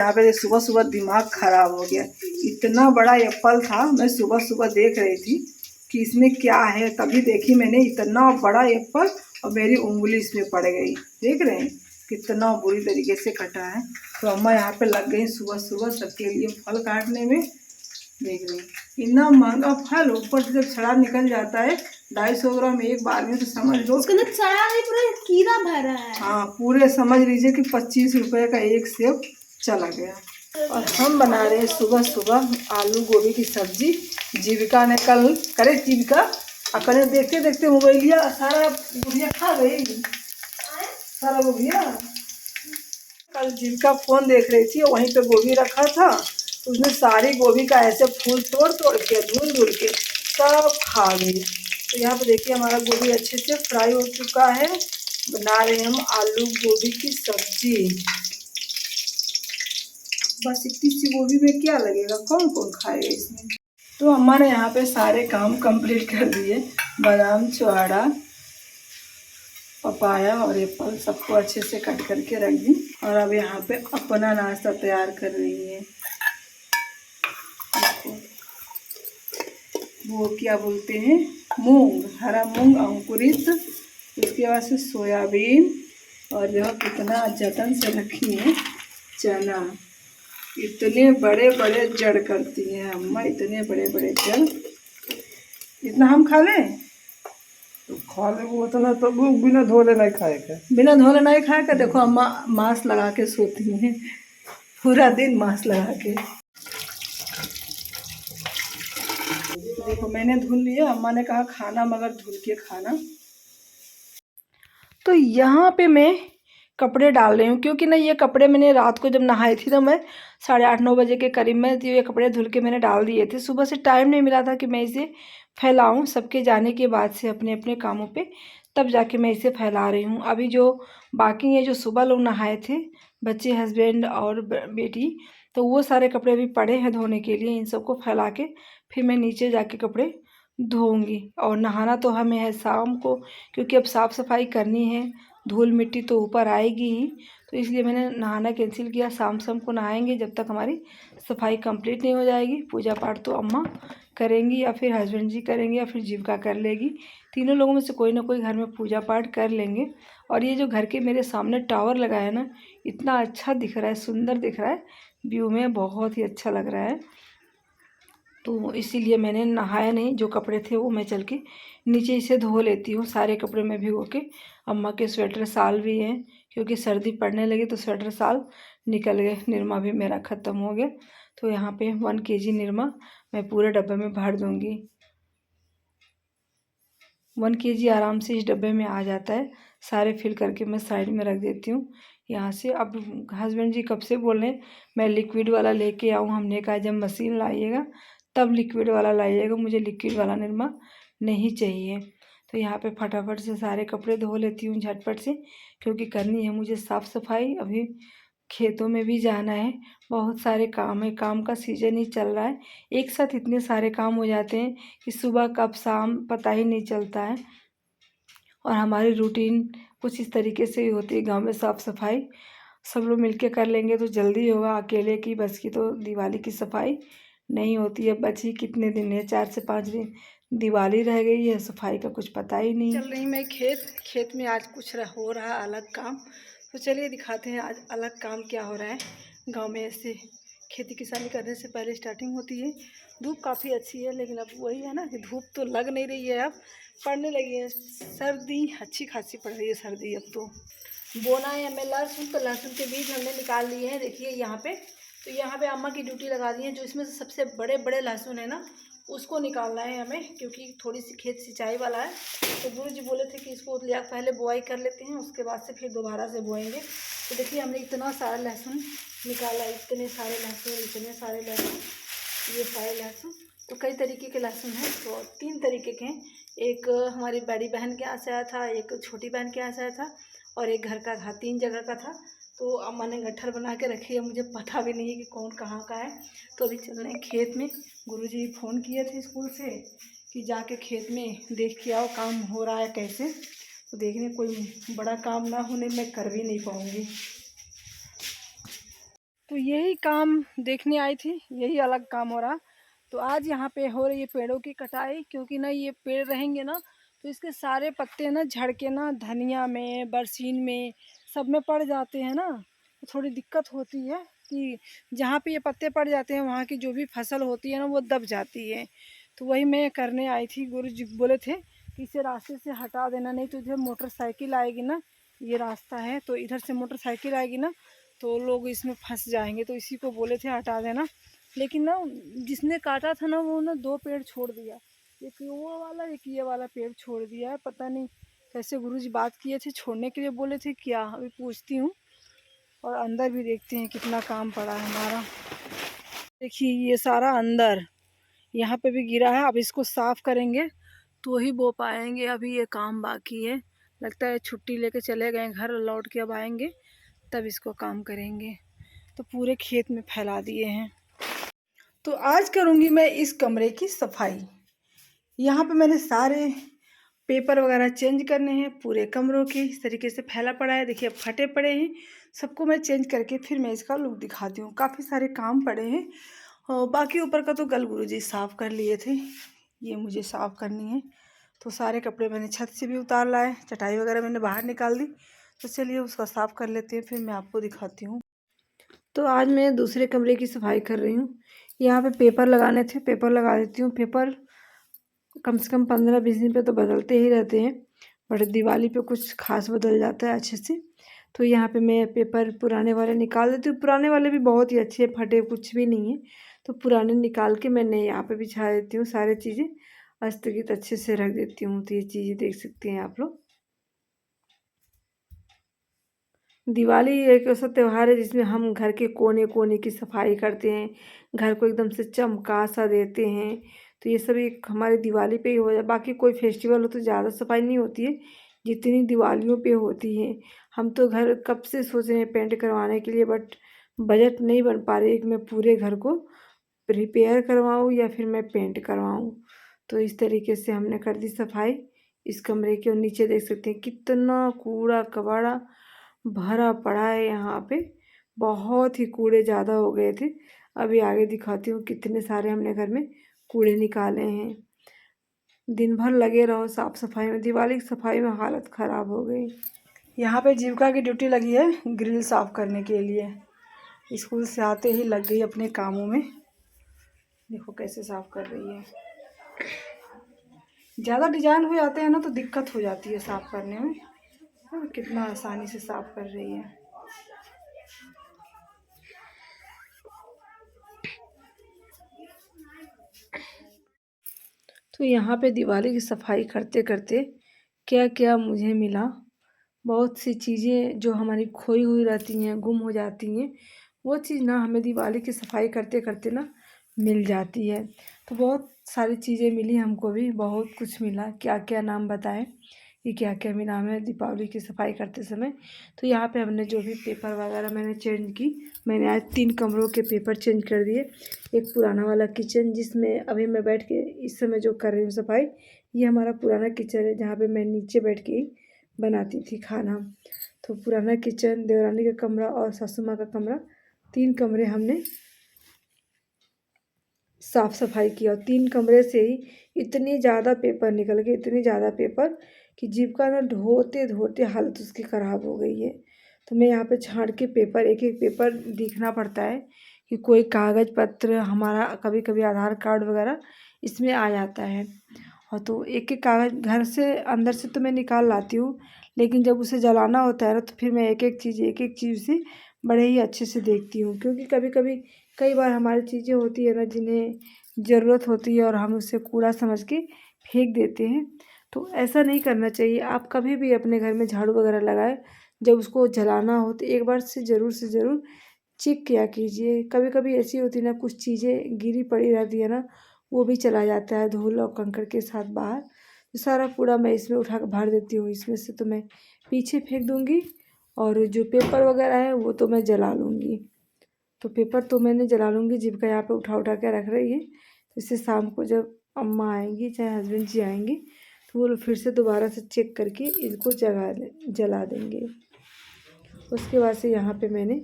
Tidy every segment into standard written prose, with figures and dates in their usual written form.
यहाँ पे सुबह सुबह दिमाग खराब हो गया। इतना बड़ा एप्पल था, मैं सुबह सुबह देख रही थी कि इसमें क्या है, तभी देखी मैंने इतना बड़ा एप्पल और मेरी उंगली इसमें पड़ गई। देख रहे हैं कितना बुरी तरीके से कटा है। तो अम्मा यहाँ पे लग गई सुबह सुबह सबके लिए फल काटने में। देख रहे हैं इतना महंगा फल, ऊपर से जब छड़ा निकल जाता है 250 ग्राम एक बार में, तो समझ लो उसके अंदर छड़ा नहीं, पूरा कीड़ा भरा है। हाँ, पूरे समझ लीजिए कि 25 रुपए का एक सेब चला गया। और हम बना रहे हैं सुबह सुबह आलू गोभी की सब्जी। जीविका ने कल करे, जीविका अकले देखते देखते मोबाइलिया सारा गुड़िया खा गई, सारा गुड़िया। कल जीविका फोन देख रही थी और वहीं पे गोभी रखा था, तो उसने सारी गोभी का ऐसे फूल तोड़ तोड़ के धुल धुल के सब खा गई। तो यहाँ पे देखिए हमारा गोभी अच्छे से फ्राई हो चुका है। बना रहे हैं हम आलू गोभी की सब्जी। बस इतनी सी गोभी में क्या लगेगा, कौन कौन खाएगा इसमें। तो अम्मा ने यहाँ पे सारे काम कंप्लीट कर दिए। बादाम, चुहाड़ा, पपाया और एप्पल सबको अच्छे से कट करके रख दी। और अब यहाँ पे अपना नाश्ता तैयार कर रही है। वो क्या बोलते हैं, मूंग, हरा मूंग अंकुरित, उसके बाद से सोयाबीन, और जो कितना जतन से रखी है चना। इतने बड़े बड़े जड़ करती हैं अम्मा, इतने बड़े बड़े जड़। इतना हम खा लें तो खा ले वो उतना, तो वो बिना धोले नहीं खाएगा। बिना धोले नहीं खाएगा। देखो अम्मा मास्क लगा के सोती हैं, पूरा दिन मास्क लगा के। देखो मैंने धुल लिया, अम्मा ने कहा खाना मगर धुल के खाना। तो यहाँ पे मैं कपड़े डाल रही हूँ, क्योंकि ना ये कपड़े मैंने रात को जब नहाई थी ना, मैं 8:30-9 बजे के करीब में, तो ये कपड़े धुल के मैंने डाल दिए थे। सुबह से टाइम नहीं मिला था कि मैं इसे फैलाऊँ, सबके जाने के बाद से अपने अपने कामों पे, तब जाके मैं इसे फैला रही हूँ। अभी जो बाकी है, जो सुबह लोग नहाए थे, बच्चे, हस्बैंड और बेटी, तो वो सारे कपड़े भी पड़े हैं धोने के लिए। इन सबको फैला के फिर मैं नीचे जाके कपड़े धोऊँगी। और नहाना तो हमें है शाम को, क्योंकि अब साफ़ सफाई करनी है, धूल मिट्टी तो ऊपर आएगी ही, तो इसलिए मैंने नहाना कैंसिल किया। शाम शाम को नहाएंगे जब तक हमारी सफाई कंप्लीट नहीं हो जाएगी। पूजा पाठ तो अम्मा करेंगी, या फिर हस्बैंड जी करेंगे, या फिर जीविका कर लेगी। तीनों लोगों में से कोई ना कोई घर में पूजा पाठ कर लेंगे। और ये जो घर के मेरे सामने टावर लगा है ना, इतना अच्छा दिख रहा है, सुंदर दिख रहा है, व्यू में बहुत ही अच्छा लग रहा है। तो इसीलिए मैंने नहाया नहीं, जो कपड़े थे वो मैं चल के नीचे इसे धो लेती हूँ। सारे कपड़े में भिगो के। अम्मा के स्वेटर साल भी हैं, क्योंकि सर्दी पड़ने लगी तो स्वेटर साल निकल गए। निरमा भी मेरा ख़त्म हो गया। तो यहाँ पे 1 kg निरमा मैं पूरे डब्बे में भर दूँगी। 1 kg आराम से इस डब्बे में आ जाता है। सारे फिल करके मैं साइड में रख देती हूँ यहाँ से। अब हस्बैंड जी कब से बोल रहे हैं मैं लिक्विड वाला लेके आऊँ। हमने कहा जब मशीन लाइएगा तब लिक्विड वाला लाइएगा, मुझे लिक्विड वाला निरमा नहीं चाहिए। तो यहाँ पे फटाफट से सारे कपड़े धो लेती हूँ झटपट से, क्योंकि करनी है मुझे साफ़ सफाई। अभी खेतों में भी जाना है, बहुत सारे काम है, काम का सीज़न ही चल रहा है। एक साथ इतने सारे काम हो जाते हैं कि सुबह कब शाम पता ही नहीं चलता है। और हमारी रूटीन कुछ इस तरीके से ही होती है। गांव में साफ़ सफाई सब लोग मिलके कर लेंगे तो जल्दी होगा, अकेले की बस की तो दिवाली की सफाई नहीं होती है। बची कितने दिन है, 4 से 5 दिन दिवाली रह गई है, सफाई का कुछ पता ही नहीं। चल रही मैं खेत में आज कुछ हो रहा है अलग काम। तो चलिए दिखाते हैं आज अलग काम क्या हो रहा है गांव में। ऐसे खेती किसानी करने से पहले स्टार्टिंग होती है। धूप काफ़ी अच्छी है, लेकिन अब वही है ना कि धूप तो लग नहीं रही है, अब पड़ने लगी है सर्दी, अच्छी खासी पड़ रही है सर्दी। अब तो बोना है हमें लहसुन, तो लहसुन के बीज हमने निकाल लिए हैं। देखिए यहाँ पे, तो यहाँ पे अम्मा की ड्यूटी लगा दी है। जो इसमें से सबसे बड़े बड़े लहसुन है ना, उसको निकालना है हमें, क्योंकि थोड़ी सी खेत सिंचाई वाला है। तो गुरु जी बोले थे कि इसको पहले बुआई कर लेते हैं, उसके बाद से फिर दोबारा से बोएंगे। तो देखिए हमने इतना सारा लहसुन निकाला, इतने सारे लहसुन, ये सारे लहसुन। तो कई तरीके के लहसुन हैं, तो 3 तरीके के हैं। एक हमारी बड़ी बहन के यहाँ से आया था, एक छोटी बहन के यहाँ से आया था, और एक घर का था। 3 जगह का था। तो अम्मा ने गट्ठर बना के रखी है, मुझे पता भी नहीं है कि कौन कहाँ का है। तो अभी चल रहे हैं खेत में। गुरुजी फ़ोन किए थे स्कूल से कि जाके खेत में देख के आओ काम हो रहा है कैसे। तो देखने कोई बड़ा काम ना होने मैं कर भी नहीं पाऊँगी। तो यही काम देखने आई थी, यही अलग काम हो रहा। तो आज यहाँ पे हो रही है पेड़ों की कटाई, क्योंकि ना ये पेड़ रहेंगे ना तो इसके सारे पत्ते ना झड़ के ना धनिया में, बरसीन में, सब में पड़ जाते हैं ना। तो थोड़ी दिक्कत होती है कि जहाँ पे ये पत्ते पड़ जाते हैं वहाँ की जो भी फसल होती है ना वो दब जाती है। तो वही मैं करने आई थी। गुरु जी बोले थे कि इसे रास्ते से हटा देना, नहीं तो इधर मोटरसाइकिल आएगी ना, ये रास्ता है तो इधर से मोटरसाइकिल आएगी ना तो लोग इसमें फंस जाएंगे, तो इसी को बोले थे हटा देना। लेकिन ना जिसने काटा था ना वो ना 2 पेड़ छोड़ दिया, एक वो वाला एक ये वाला पेड़ छोड़ दिया है। पता नहीं कैसे गुरुजी बात किए थे, छोड़ने के लिए बोले थे क्या, अभी पूछती हूँ। और अंदर भी देखते हैं कितना काम पड़ा है हमारा। देखिए ये सारा अंदर यहाँ पे भी गिरा है, अब इसको साफ करेंगे तो ही बो पाएंगे। अभी ये काम बाकी है, लगता है छुट्टी लेके चले गए घर, लौट के अब आएंगे तब इसको काम करेंगे। तो पूरे खेत में फैला दिए हैं। तो आज करूँगी मैं इस कमरे की सफाई। यहाँ पे मैंने सारे पेपर वगैरह चेंज करने हैं, पूरे कमरों के इस तरीके से फैला पड़ा है। देखिए फटे पड़े हैं, सबको मैं चेंज करके फिर मैं इसका लुक दिखाती हूँ। काफ़ी सारे काम पड़े हैं और बाकी ऊपर का तो कल गुरुजी साफ़ कर लिए थे, ये मुझे साफ़ करनी है। तो सारे कपड़े मैंने छत से भी उतार लाए, चटाई वगैरह मैंने बाहर निकाल दी। तो चलिए उसका साफ़ कर लेते हैं, फिर मैं आपको दिखाती हूँ। तो आज मैं दूसरे कमरे की सफाई कर रही हूँ। यहाँ पे पेपर लगाने थे, पेपर लगा देती हूँ। पेपर कम से कम 15-20 दिन पे तो बदलते ही रहते हैं, बट दिवाली पे कुछ खास बदल जाता है अच्छे से। तो यहाँ पे मैं पेपर पुराने वाले निकाल देती हूँ। पुराने वाले भी बहुत ही अच्छे, फटे कुछ भी नहीं है। तो पुराने निकाल के मैं नए यहाँ पे बिछा देती हूँ, सारी चीज़ें अस्तगित अच्छे से रख देती हूँ। तो ये चीज़ें देख सकते हैं आप लोग। दिवाली एक ऐसा त्यौहार है जिसमें हम घर के कोने कोने की सफाई करते हैं, घर को एकदम से चमका सा देते हैं। तो ये सब एक हमारे दिवाली पे ही हो जाए, बाकी कोई फेस्टिवल हो तो ज़्यादा सफाई नहीं होती है जितनी दिवालियों पे होती है। हम तो घर कब से सोच रहे हैं पेंट करवाने के लिए, बट बजट नहीं बन पा रही है कि मैं पूरे घर को रिपेयर करवाऊँ या फिर मैं पेंट करवाऊँ। तो इस तरीके से हमने कर दी सफाई इस कमरे की। और नीचे देख सकते हैं कितना कूड़ा कबाड़ा भरा पड़ा है यहाँ पे, बहुत ही कूड़े ज़्यादा हो गए थे। अभी आगे दिखाती हूँ कितने सारे हमने घर में कूड़े निकाले हैं। दिन भर लगे रहो साफ़ सफाई में, दिवाली की सफाई में हालत ख़राब हो गई। यहाँ पे जीविका की ड्यूटी लगी है ग्रिल साफ़ करने के लिए, स्कूल से आते ही लग गई अपने कामों में। देखो कैसे साफ़ कर रही है। ज़्यादा डिजाइन हो जाते हैं ना तो दिक्कत हो जाती है साफ़ करने में, और कितना आसानी से साफ़ कर रही है। तो यहाँ पे दिवाली की सफाई करते करते क्या क्या मुझे मिला, बहुत सी चीज़ें जो हमारी खोई हुई रहती हैं, गुम हो जाती हैं, वो चीज़ ना हमें दिवाली की सफाई करते करते ना मिल जाती है। तो बहुत सारी चीज़ें मिली हमको भी, बहुत कुछ मिला, क्या क्या नाम बताएं कि क्या क्या मिला हमें दीपावली की सफाई करते समय। तो यहाँ पे हमने जो भी पेपर वगैरह मैंने चेंज की, मैंने आज 3 कमरों के पेपर चेंज कर दिए। एक पुराना वाला किचन जिसमें अभी मैं बैठ के इस समय जो कर रही हूँ सफाई, ये हमारा पुराना किचन है जहाँ पे मैं नीचे बैठ के ही बनाती थी खाना। तो पुराना किचन, देवरानी का कमरा और सासू माँ का कमरा, 3 कमरे हमने साफ़ सफाई किया। और 3 कमरे से ही इतनी ज़्यादा पेपर निकल गए, इतनी ज़्यादा पेपर कि जीविका ना ढोते ढोते हालत उसकी ख़राब हो गई है। तो मैं यहाँ पे छाँट के पेपर, एक एक पेपर देखना पड़ता है कि कोई कागज़ पत्र हमारा, कभी कभी आधार कार्ड वगैरह इसमें आ जाता है। और तो एक एक कागज़ घर से अंदर से तो मैं निकाल लाती हूँ, लेकिन जब उसे जलाना होता है ना तो फिर मैं एक एक चीज़ से बड़े ही अच्छे से देखती हूँ। क्योंकि कभी कभी कई बार हमारी चीज़ें होती है ना जिन्हें ज़रूरत होती है और हम उसे कूड़ा समझ के फेंक देते हैं। तो ऐसा नहीं करना चाहिए। आप कभी भी अपने घर में झाड़ू वगैरह लगाए, जब उसको जलाना हो तो एक बार से ज़रूर चेक किया कीजिए। कभी कभी ऐसी होती है ना, कुछ चीज़ें गिरी पड़ी रहती है ना, वो भी चला जाता है धूल और कंकड़ के साथ बाहर। तो सारा कूड़ा मैं इसमें उठा कर भर देती हूँ, इसमें से तो मैं पीछे फेंक दूँगी और जो पेपर वगैरह है वो तो मैं जला लूँगी। तो पेपर तो मैंने जला लूँगी, जीविका यहाँ पे उठा उठा के रख रही है। तो इससे शाम को जब अम्मा आएंगी चाहे हस्बैंड जी आएंगे तो वो लोग फिर से दोबारा से चेक करके इनको जला देंगे। उसके बाद से यहाँ पे मैंने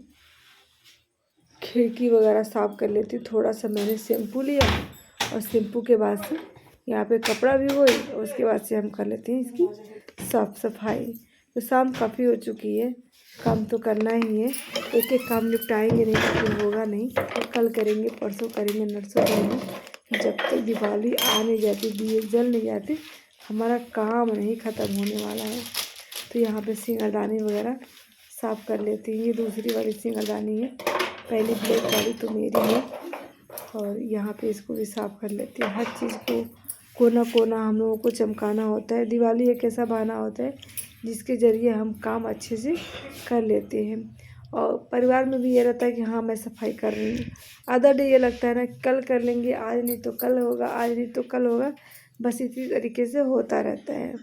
खिड़की वगैरह साफ़ कर लेती हूँ। थोड़ा सा मैंने शैम्पू लिया और शैम्पू के बाद से यहाँ पे कपड़ा भी वही, और उसके बाद से हम कर लेते हैं इसकी साफ़ सफाई। तो शाम काफ़ी हो चुकी है, काम तो करना ही है, एक एक काम निपटाएंगे नहीं तो फिर होगा नहीं। तो कल करेंगे, परसों करेंगे, नरसों करेंगे, जब तक दिवाली आ नहीं जाती, दिए जल नहीं जाते, हमारा काम नहीं ख़त्म होने वाला है। तो यहाँ पे सिंगारदानी वगैरह साफ़ कर लेती हूँ। ये दूसरी वाली सिंगारदानी है, पहली ब्लैक वाली तो मेरी है, और यहाँ पे इसको भी साफ़ कर लेती हूँ। हर चीज़ को कोना कोना हम लोगों को चमकाना होता है। दिवाली एक ऐसा बहाना होता है जिसके ज़रिए हम काम अच्छे से कर लेते हैं, और परिवार में भी ये रहता है कि हाँ मैं सफाई कर रही हूँ। अदर डे ये लगता है ना कल कर लेंगे, आज नहीं तो कल होगा, आज नहीं तो कल होगा, बस इसी तरीके से होता रहता है।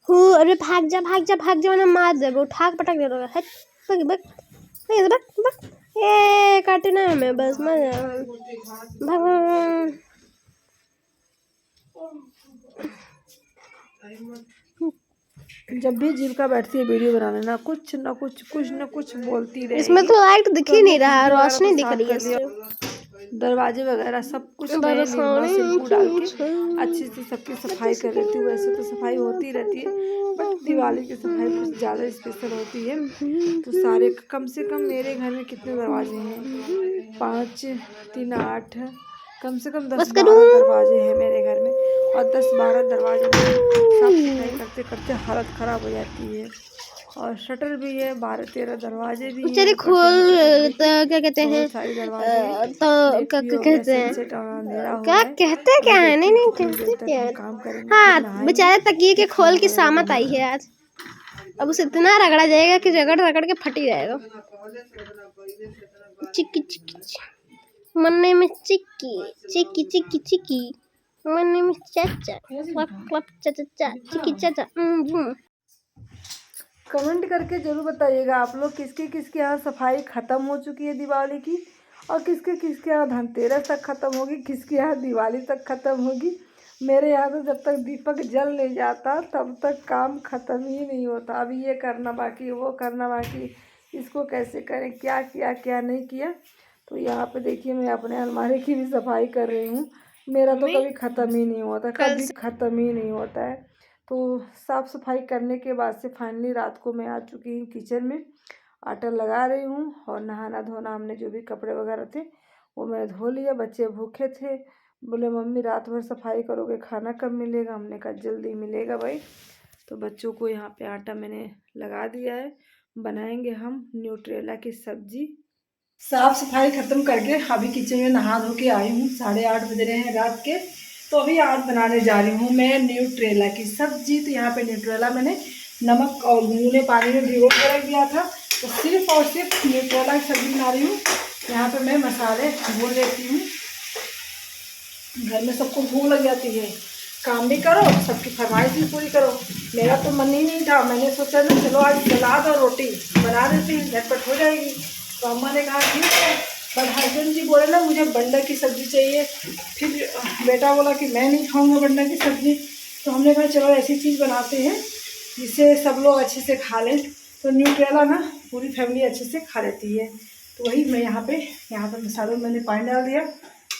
अरे भाग जा भाग जा भाग जा, मैंने मार दे उठा के पटक दे रहा है। बक बक बक बक ए काटे ना हमें, बस मत भाग। जब भी जीविका बैठती है वीडियो बनाने ना कुछ ना कुछ बोलती रहेगी। इसमें तो लाइट दिख ही नहीं रहा, रोशनी दिख रही है। दरवाजे वगैरह सब कुछ मैं निर्मा शैम्पू डाल के अच्छे से सबकी सफाई कर लेती हूँ। वैसे तो सफाई होती रहती है, बट दिवाली की सफाई कुछ ज़्यादा स्पेशल होती है। तो सारे कम से कम मेरे घर में कितने दरवाजे हैं, 5 3 8, कम से कम 10-12 दरवाजे हैं मेरे घर में, और 10-12 दरवाजे साफ सफाई करते करते हालत ख़राब हो जाती है। और शटर भी है, 12-13 दरवाजे भी हैं, खोल तो क्या कहते हैं, सारे दरवाजे तो क्या कहते हैं, क्या है, नहीं कहते क्या है। काम करेंगे, हाँ बेचारे तकिए के खोल की सामत आई है आज। अब उसे इतना रगड़ा जाएगा कि रगड़ रगड़ के फट ही जाएगा। चिक्की चिक्की मन्ने में चिक्की चिक्की चिक्की चिक्की मन्ने में चाचा क्लप क्लप चाचा चिक्की चाचा। कमेंट करके ज़रूर बताइएगा आप लोग किसके यहाँ सफाई ख़त्म हो चुकी है दिवाली की, और किसके यहाँ धनतेरस तक ख़त्म होगी, किसके यहाँ दिवाली तक ख़त्म होगी। मेरे यहाँ तो जब तक दीपक जल नहीं जाता तब तक काम ख़त्म ही नहीं होता। अभी ये करना बाकी, वो करना बाकी, इसको कैसे करें, क्या किया क्या नहीं किया। तो यहाँ पे देखिए मैं अपने अलमारी की भी सफाई कर रही हूँ। मेरा तो कभी ख़त्म ही नहीं होता, कभी ख़त्म ही नहीं होता है। तो साफ़ सफाई करने के बाद से फाइनली रात को मैं आ चुकी हूँ किचन में, आटा लगा रही हूँ, और नहाना धोना हमने जो भी कपड़े वगैरह थे वो मैंने धो लिया। बच्चे भूखे थे, बोले मम्मी रात भर सफाई करोगे, खाना कब मिलेगा। हमने कहा जल्दी मिलेगा भाई। तो बच्चों को यहाँ पे आटा मैंने लगा दिया है, बनाएंगे हम न्यूट्रेला की सब्जी। साफ़ सफाई ख़त्म करके अभी किचन में नहा धो के आई हूँ, 8:30 बज रहे हैं रात के। तो अभी आज बनाने जा रही हूँ मैं न्यूट्रेला की सब्जी। तो यहाँ पे न्यूट्रेला मैंने नमक और गुनगुने पानी में भिगो के रख दिया था, तो सिर्फ और सिर्फ न्यूट्रेला की सब्जी बना रही हूँ। यहाँ पे मैं मसाले भून लेती हूँ। घर में सबको भूख लग जाती है, काम भी करो, सबकी फरमाइश भी पूरी करो। मेरा तो मन ही नहीं था, मैंने सोचा ना चलो आज सलाद और रोटी बना देती हूँ, झटपट हो जाएगी। तो अम्मा ने कहा ठीक है, पर हस्बैंड जी बोले ना मुझे बंडा की सब्ज़ी चाहिए। फिर बेटा बोला कि मैं नहीं खाऊंगा बंडा की सब्ज़ी। तो हमने कहा चलो ऐसी चीज़ बनाते हैं जिससे सब लोग अच्छे से खा लें। तो न्यूट्रेला ना पूरी फैमिली अच्छे से खा लेती है। तो वही मैं यहाँ पे मसालों में मैंने पानी डाल दिया,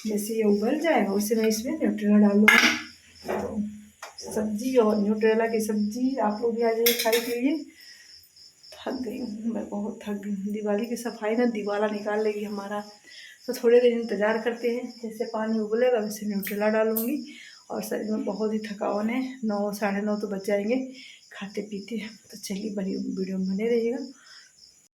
जैसे ये उबल जाएगा उससे मैं इसमें न्यूट्रेला डाल दूँगी। तो सब्जी और न्यूट्रेला की सब्जी आप लोग भी आ जाइए खाई के लिए। थक गई हूँ मैं, बहुत थक गई हूँ। दिवाली की सफाई ना दिवाला निकाल लेगी हमारा। तो थोड़ी देर इंतज़ार करते हैं, जैसे पानी उबलेगा वैसे न्यूट्रेला डालूँगी। और शरीर में बहुत ही थकान है, 9 साढ़े 9 तो बज जाएंगे खाते पीते। तो चलिए बड़ी वीडियो में बने रहिएगा।